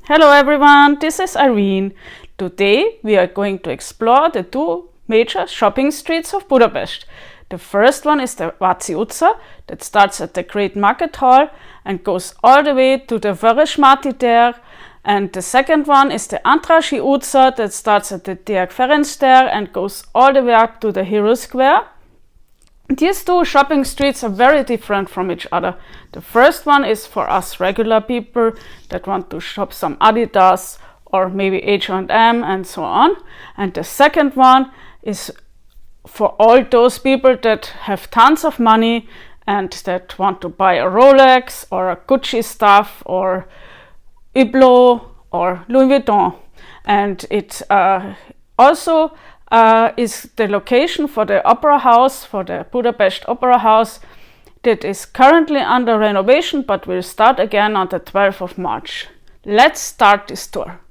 Hello everyone, this is Irene. Today we are going to explore the two major shopping streets of Budapest. The first one is the Vaci Utca that starts at the Great Market Hall and goes all the way to the Vörösmarty there. And the second one is the Andrássy Utca that starts at the Deák Ferenc there and goes all the way up to the Hero Square. These two shopping streets are very different from each other. The first one is for us regular people that want to shop some Adidas or maybe H&M and so on. And the second one is for all those people that have tons of money and that want to buy a Rolex or a Gucci stuff or Hublot or Louis Vuitton. And it also is the location for the opera house, for the Budapest Opera House, that is currently under renovation but will start again on the 12th of March. Let's start this tour.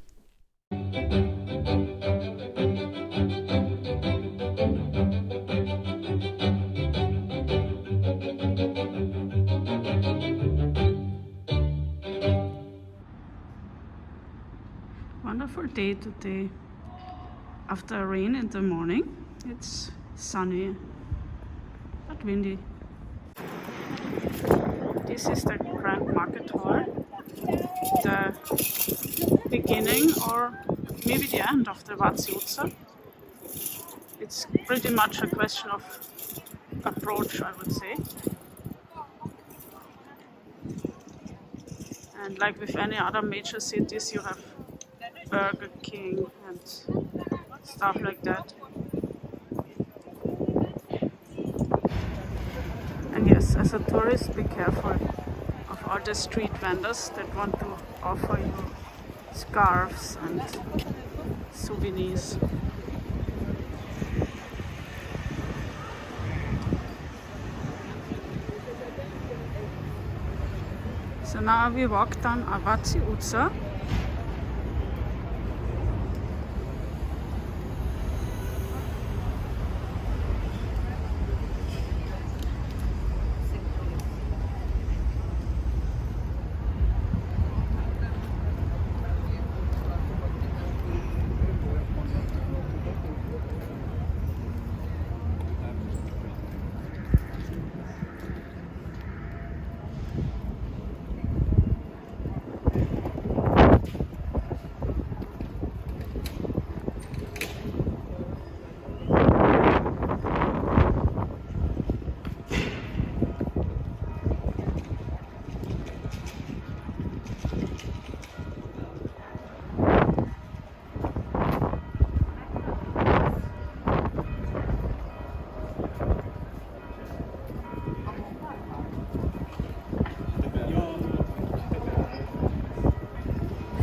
Wonderful day today. After rain in the morning, it's sunny but windy. This is the Grand Market Hall, the beginning or maybe the end of the Vaci Utca. It's pretty much a question of approach, I would say. And like with any other major cities, you have Burger King and stuff like that. And yes, as a tourist, be careful of all the street vendors that want to offer you scarves and souvenirs. So now we walk down Vaci Utca.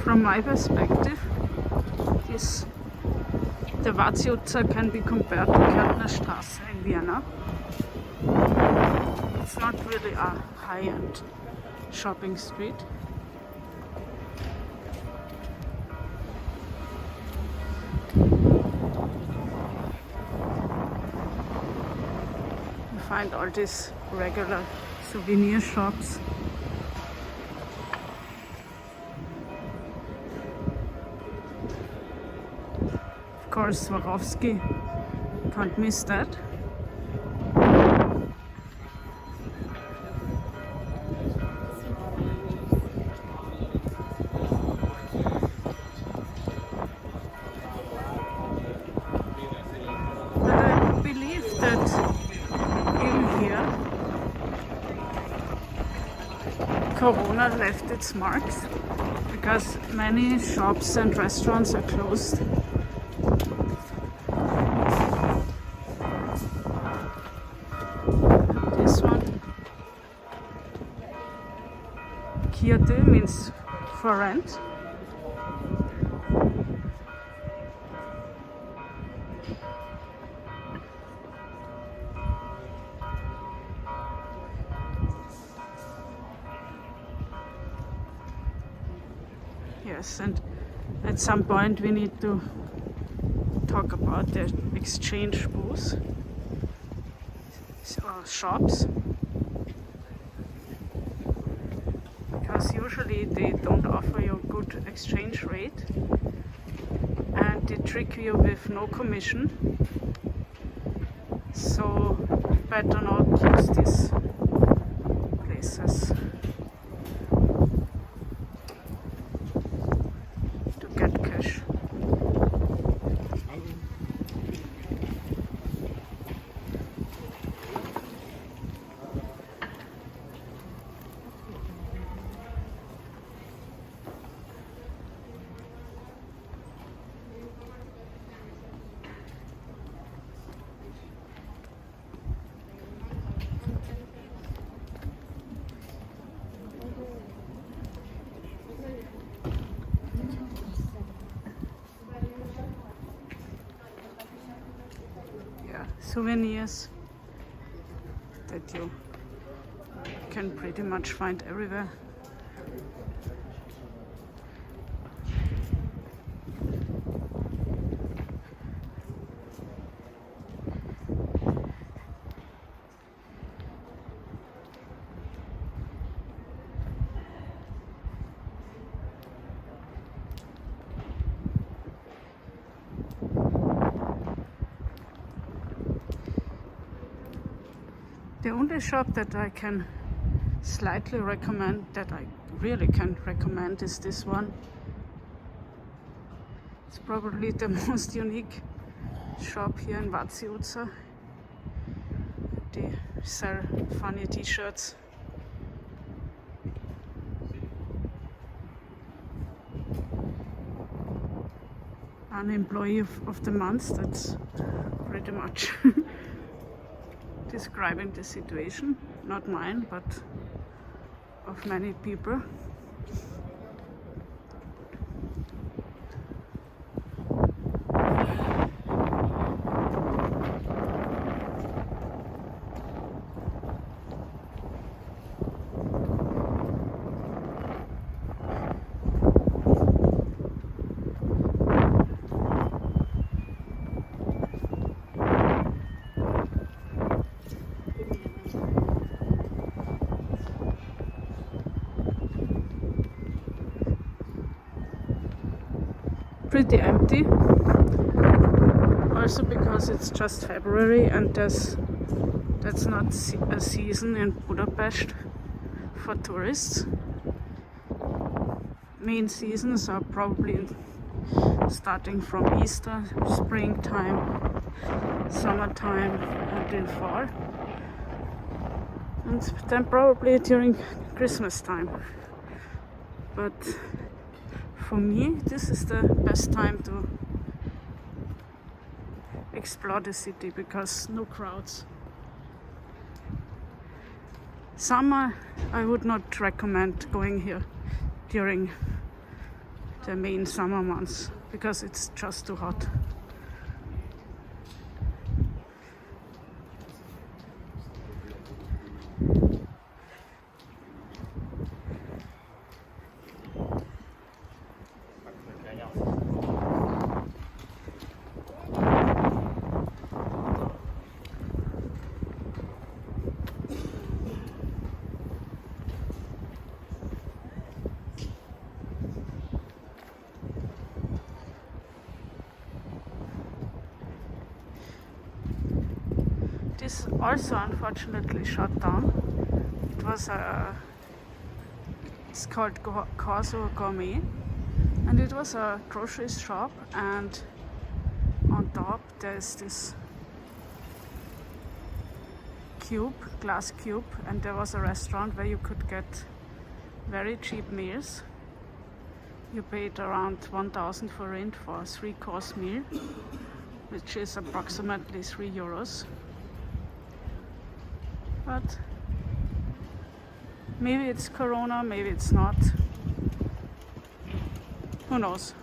From my perspective, the Vaci Utca can be compared to Straße in Vienna. It's not really a high-end shopping street. You find all these regular souvenir shops. Of course, Swarovski, can't miss that. But I believe that even here, Corona left its marks because many shops and restaurants are closed. Kierte means for rent. Yes, and at some point we need to talk about the exchange booths or shops. Because usually they don't offer you good exchange rate, and they trick you with no commission. So better not use these places to get cash. Souvenirs that you can pretty much find everywhere. The only shop that I can slightly recommend, that I really can recommend, is this one. It's probably the most unique shop here in Vaci Utca. They sell funny t-shirts. An employee of the month, that's pretty much describing the situation, not mine, but of many people. Pretty empty, also because it's just February and that's not a season in Budapest for tourists. Main seasons are probably starting from Easter, springtime, summertime until fall, and then probably during Christmas time. But for me, this is the best time to explore the city because no crowds. Summer, I would not recommend going here during the main summer months because it's just too hot. This also unfortunately shut down. It was it's called Corso Gourmet, and it was a grocery shop, and on top there's this glass cube, and there was a restaurant where you could get very cheap meals. You paid around 1,000 forint for a 3-course meal, which is approximately €3. But maybe it's Corona, maybe it's not. Who knows?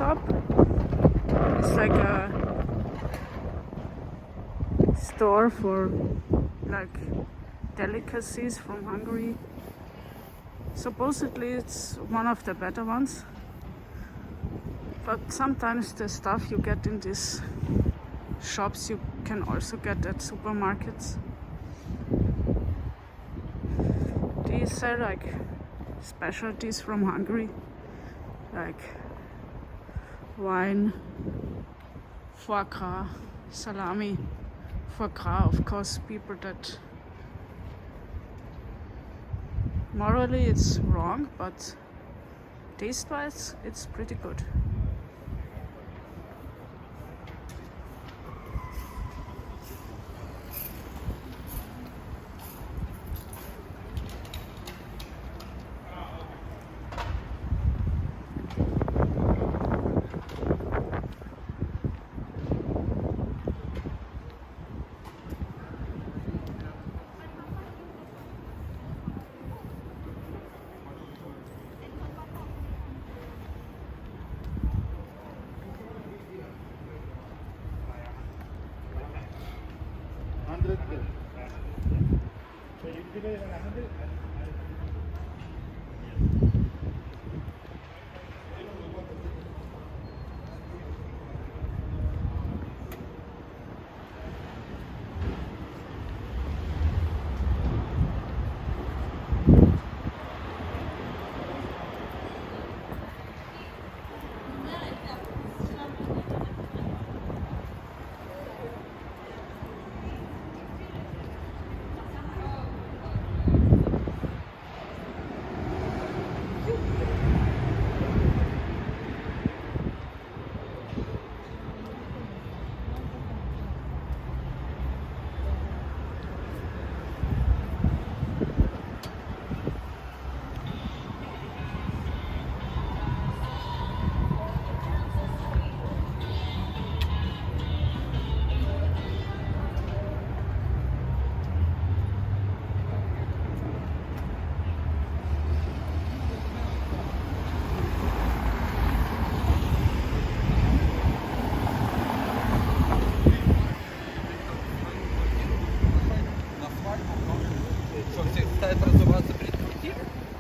shop. It's like a store for like delicacies from Hungary. Supposedly it's one of the better ones, but sometimes the stuff you get in these shops you can also get at supermarkets. These are like specialties from Hungary, like wine, foie gras, salami. Foie gras, of course, people that morally it's wrong, but taste-wise it's pretty good.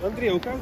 Андрей, у кого?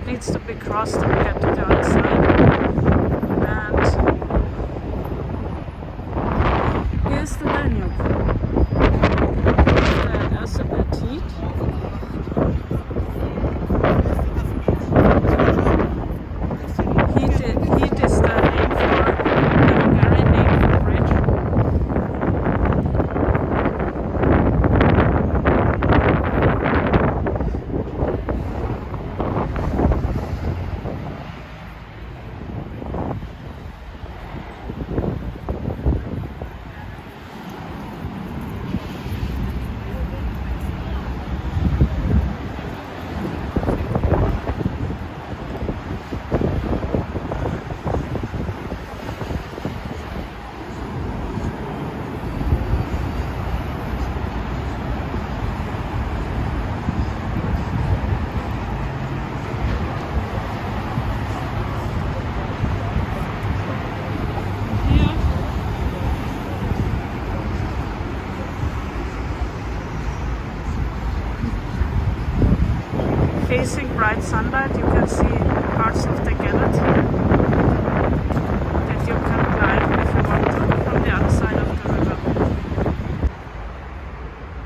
Needs to be crossed to get to the other side. And here's the Danube. The Elizabeth Heat. Heat is the name for the Hungarian name for bridge. facing bright sunlight. You can see parts of the gallet here that you can climb if you want to from the other side of the river.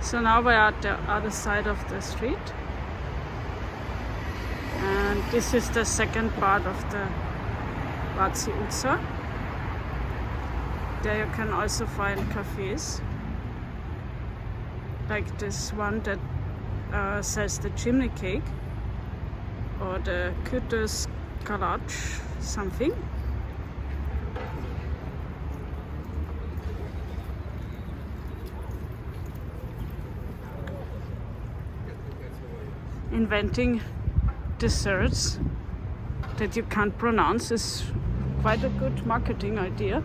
So now we are at the other side of the street, and this is the second part of the Vaci Utca. There you can also find cafes, like this one that sells the chimney cake, or the kütős kalács something. Inventing desserts that you can't pronounce is quite a good marketing idea.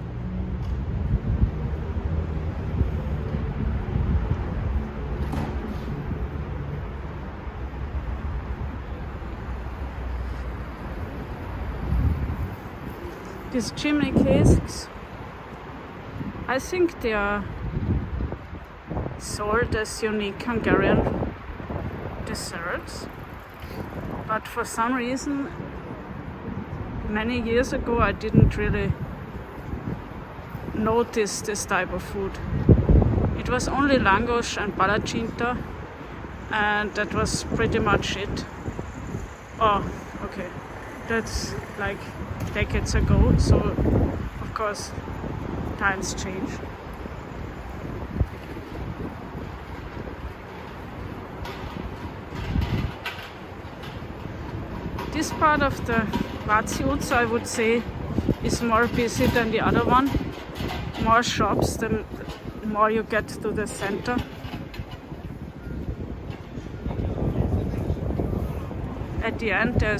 These chimney cakes, I think they are sold as unique Hungarian desserts, but for some reason many years ago I didn't really notice this type of food. It was only langos and palacinta, and that was pretty much it. Oh, okay, that's like decades ago, so of course times change. This part of the Vaci Utca, I would say, is more busy than the other one. More shops, the more you get to the center. At the end there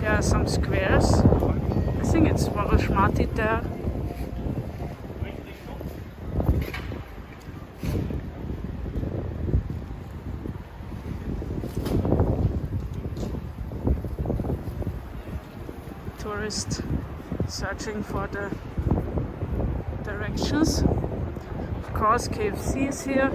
are some squares. I think it's Vörösmarty there. Tourists searching for the directions. Of course, KFC is here.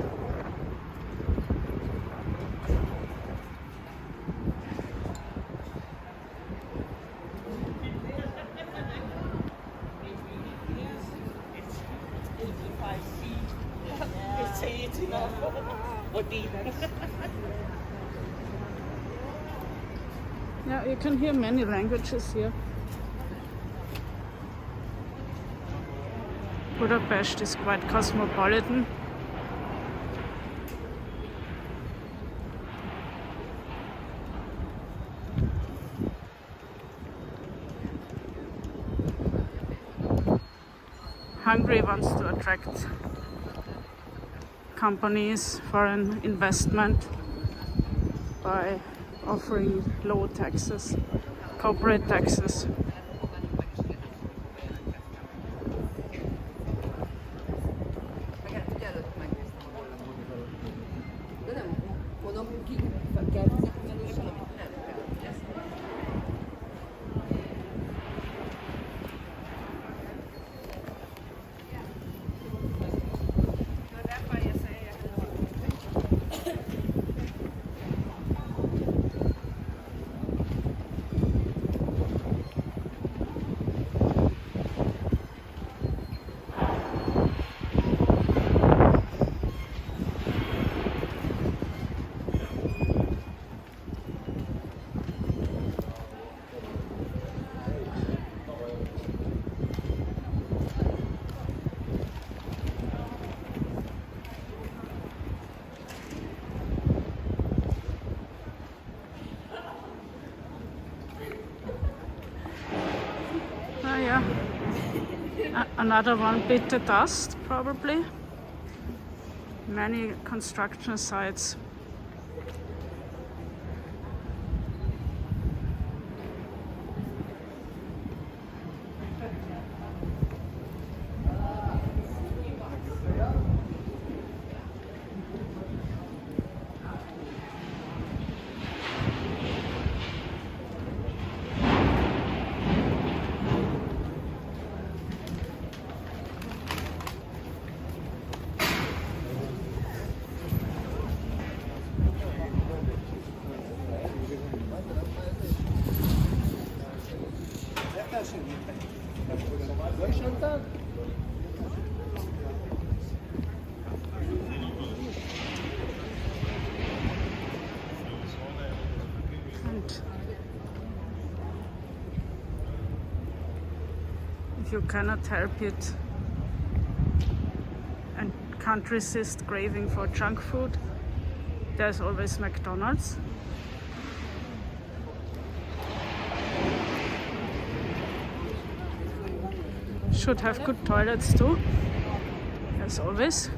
Yeah, you can hear many languages here. Budapest is quite cosmopolitan. Hungary wants to attract companies, foreign investment, by offering low taxes, corporate taxes. Another one bit the dust, probably. Many construction sites. If you cannot help it and can't resist craving for junk food, there's always McDonald's. Should have good toilets too, as always.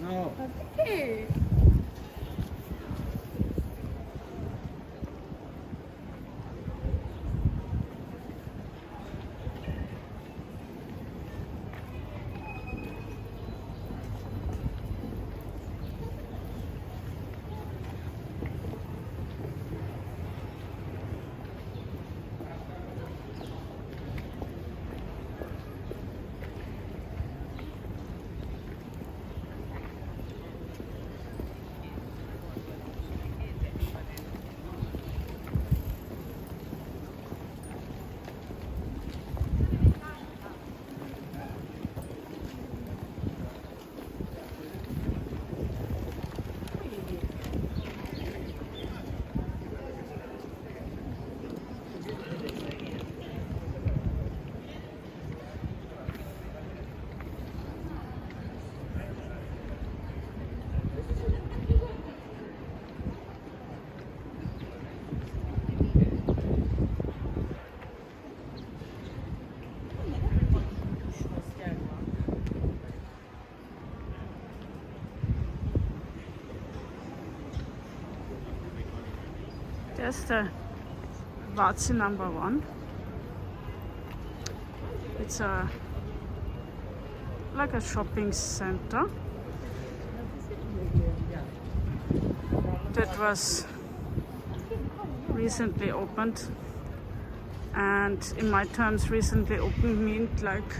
No. Okay. There's the Vaci #1. It's like a shopping center that was recently opened, and in my terms recently opened meant like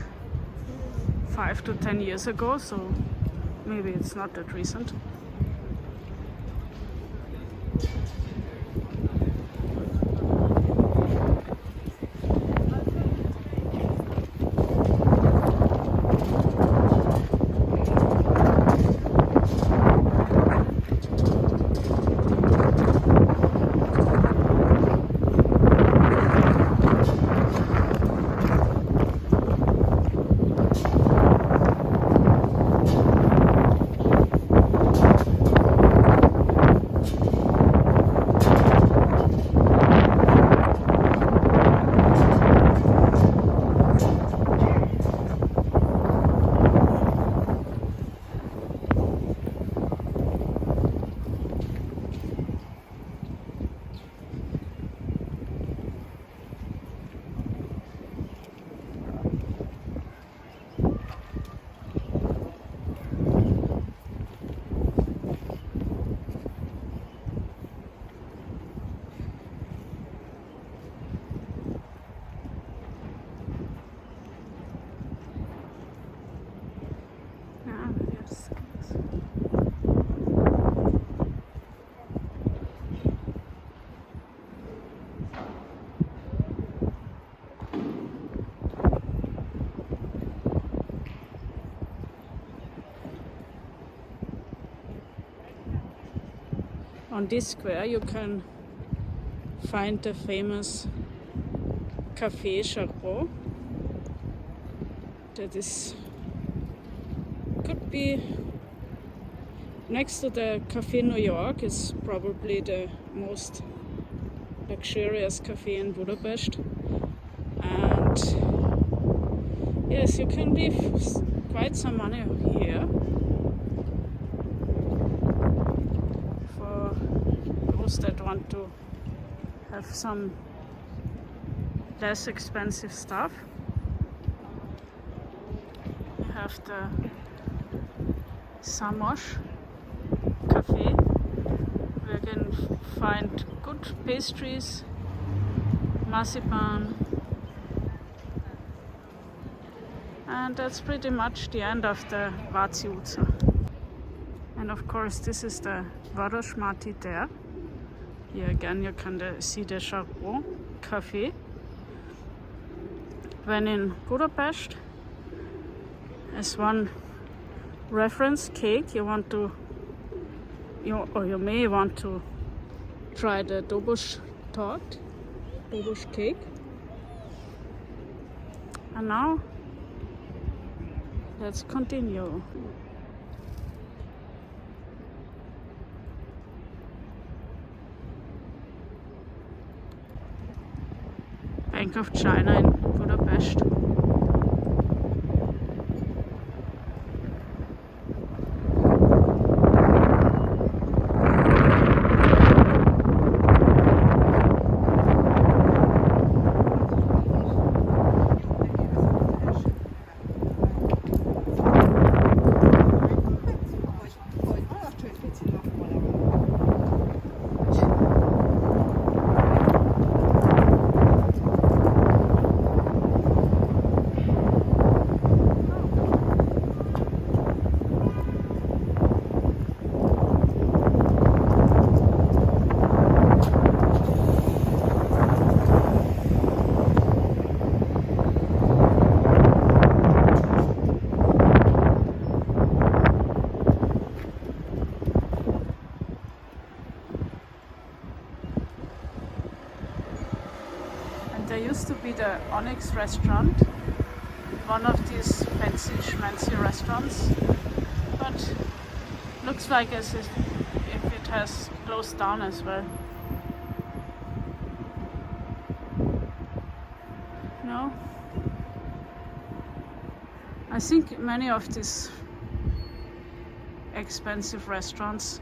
5 to 10 years ago, so maybe it's not that recent. On this square you can find the famous Café Charbot. That is, could be Next to the Cafe New York is probably the most luxurious cafe in Budapest, and yes, you can leave quite some money here for those that want to have some less expensive stuff. We have the Samos cafe where you can find good pastries, marzipan, and that's pretty much the end of the Vaci Utca. And of course this is the Vörösmarty there. Here again you can see the Charbon cafe. When in Budapest, as one reference cake, you may want to try the Dobos tart, Dobos cake. And now let's continue. Bank of China in Budapest. There used to be the Onyx restaurant, one of these fancy schmancy restaurants, but looks like as if it has closed down as well. No, I think many of these expensive restaurants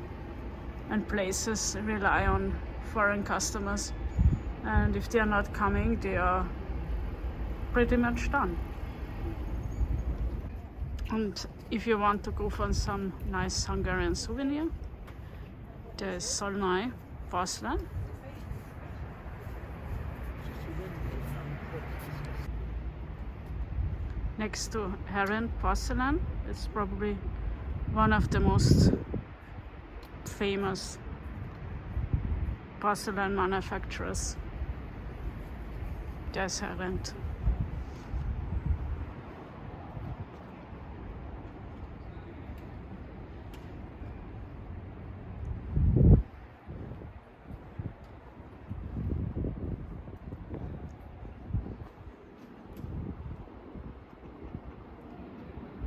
and places rely on foreign customers. And if they are not coming, they are pretty much done. And if you want to go for some nice Hungarian souvenir, there's Szolnok porcelain. Next to Heron porcelain, it's probably one of the most famous porcelain manufacturers. There's Heron.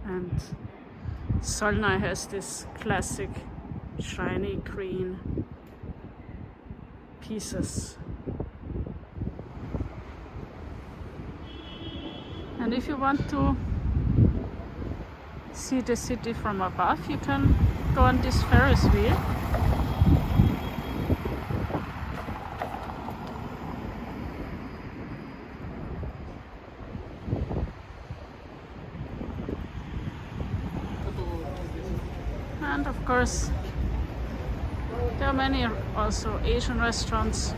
And Szolnok has this classic shiny green pieces. And if you want to see the city from above, you can go on this Ferris wheel. And of course, there are many also Asian restaurants.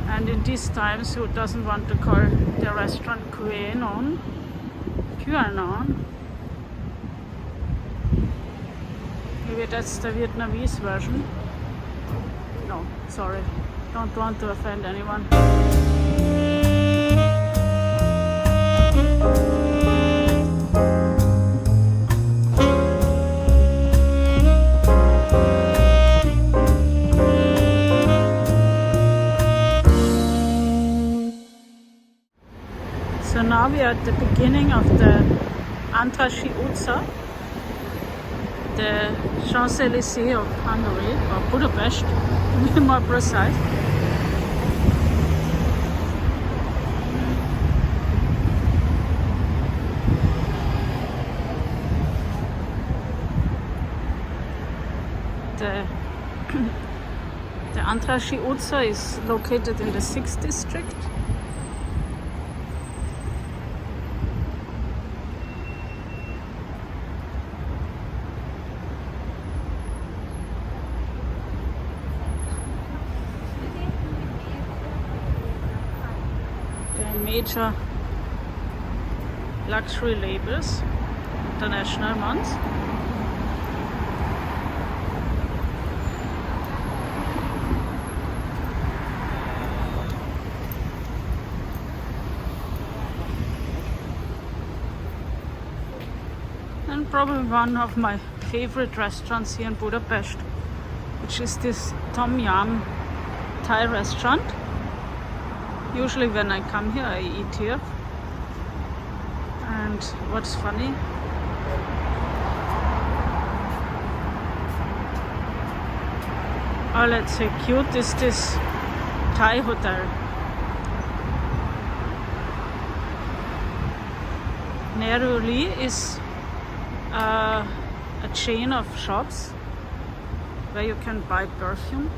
And in these times, who doesn't want to call the restaurant QAnon? Maybe that's the Vietnamese version. No, sorry, don't want to offend anyone. So now we are at the beginning of the Andrássy Utca, the Champs-Élysées of Hungary, or Budapest to be more precise. The Andrássy Utca is located in the 6th district. There are major luxury labels, international ones. And probably one of my favorite restaurants here in Budapest, which is this Tom Yum Thai restaurant. Usually when I come here, I eat here. And what's funny, or let's say cute, is this Thai hotel. Neruli is a chain of shops where you can buy perfume.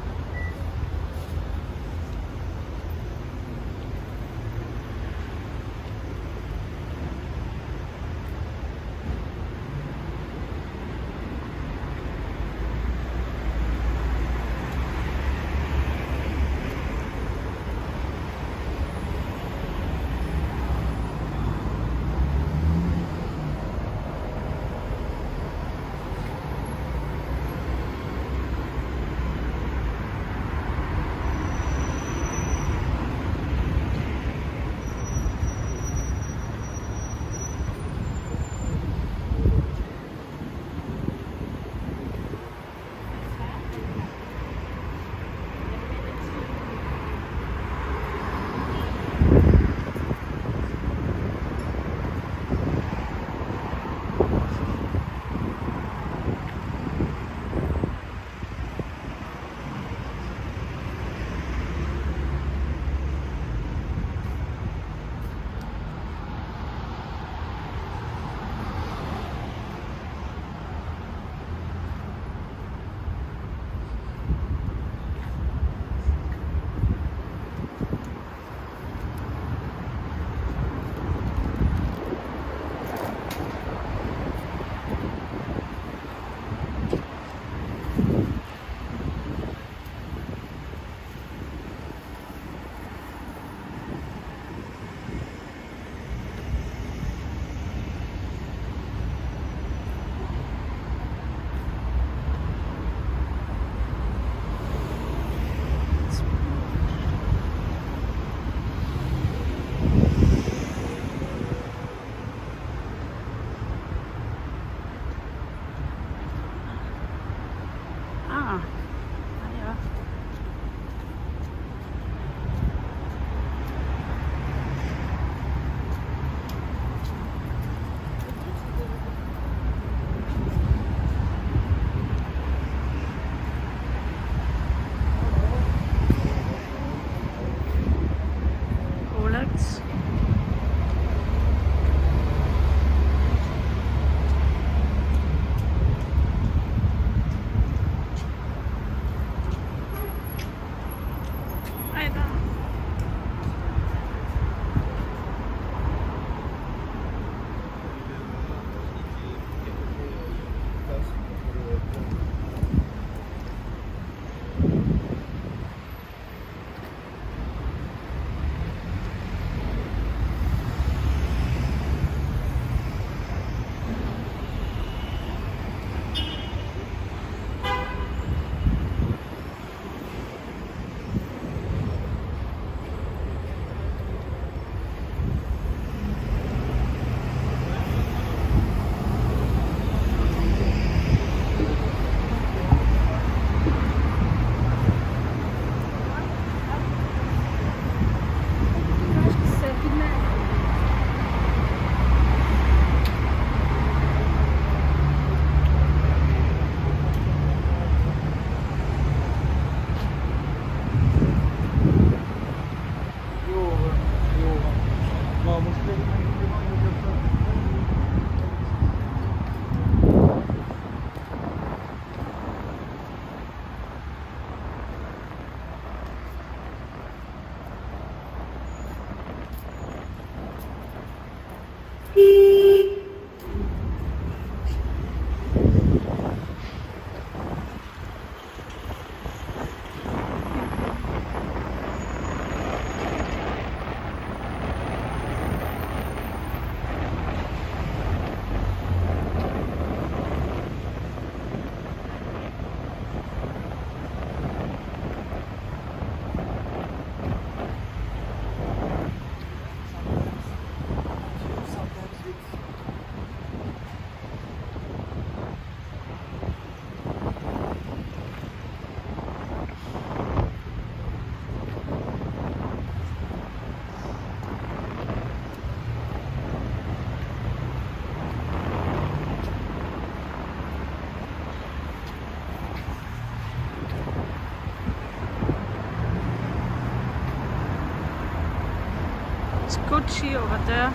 Vörösmarty over there.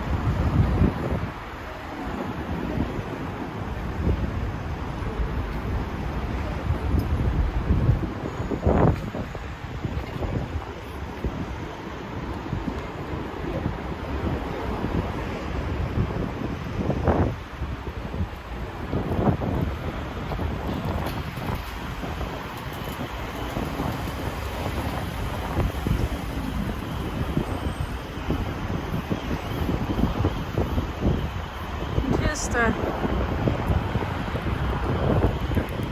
The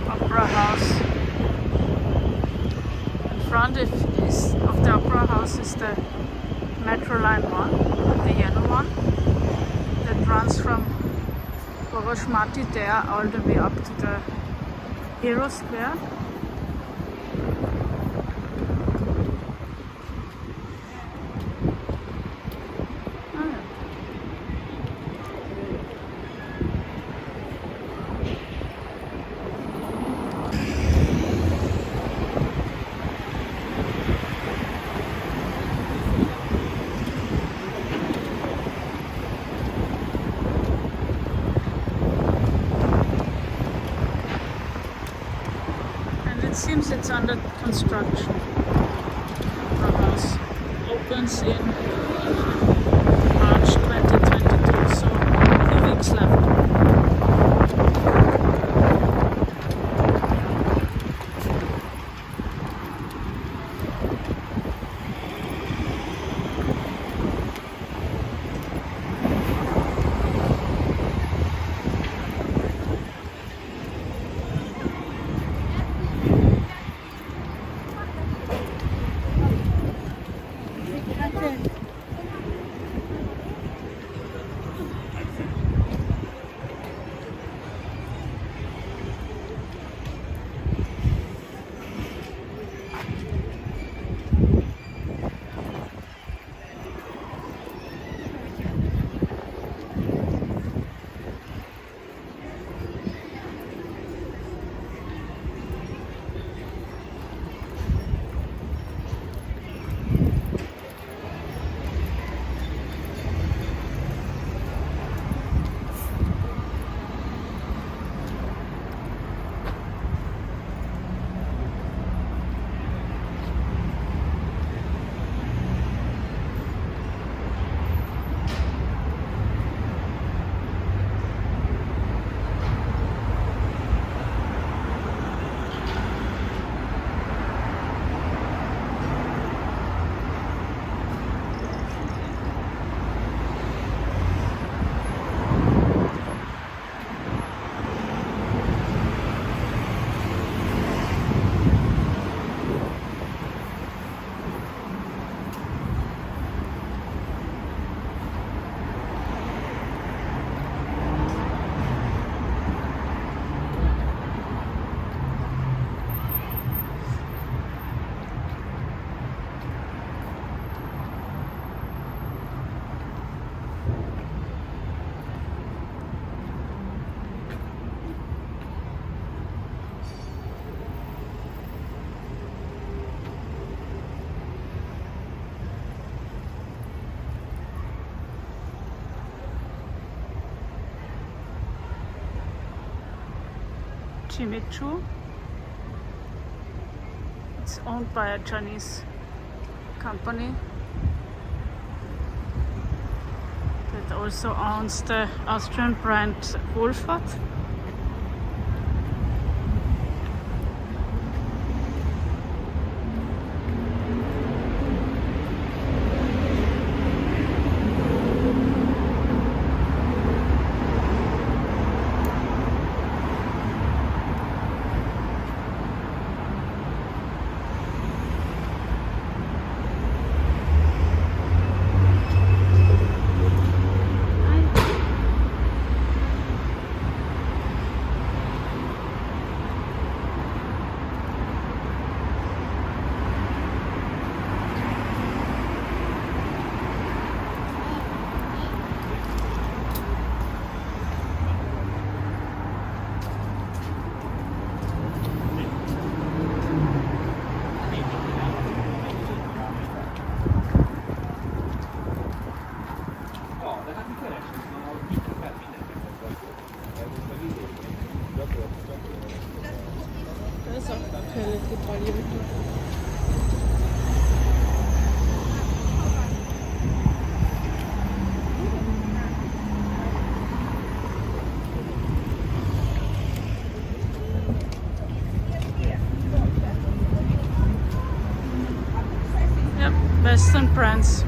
opera house. In front of the opera house is the metro line 1, the yellow one, that runs from Vörösmarty there all the way up to the Hero Square. Seems it's under construction. The house opens in March 2022, so a few weeks left. Chimichu. It's owned by a Chinese company that also owns the Austrian brand Wohlfahrt. Yep, Western France.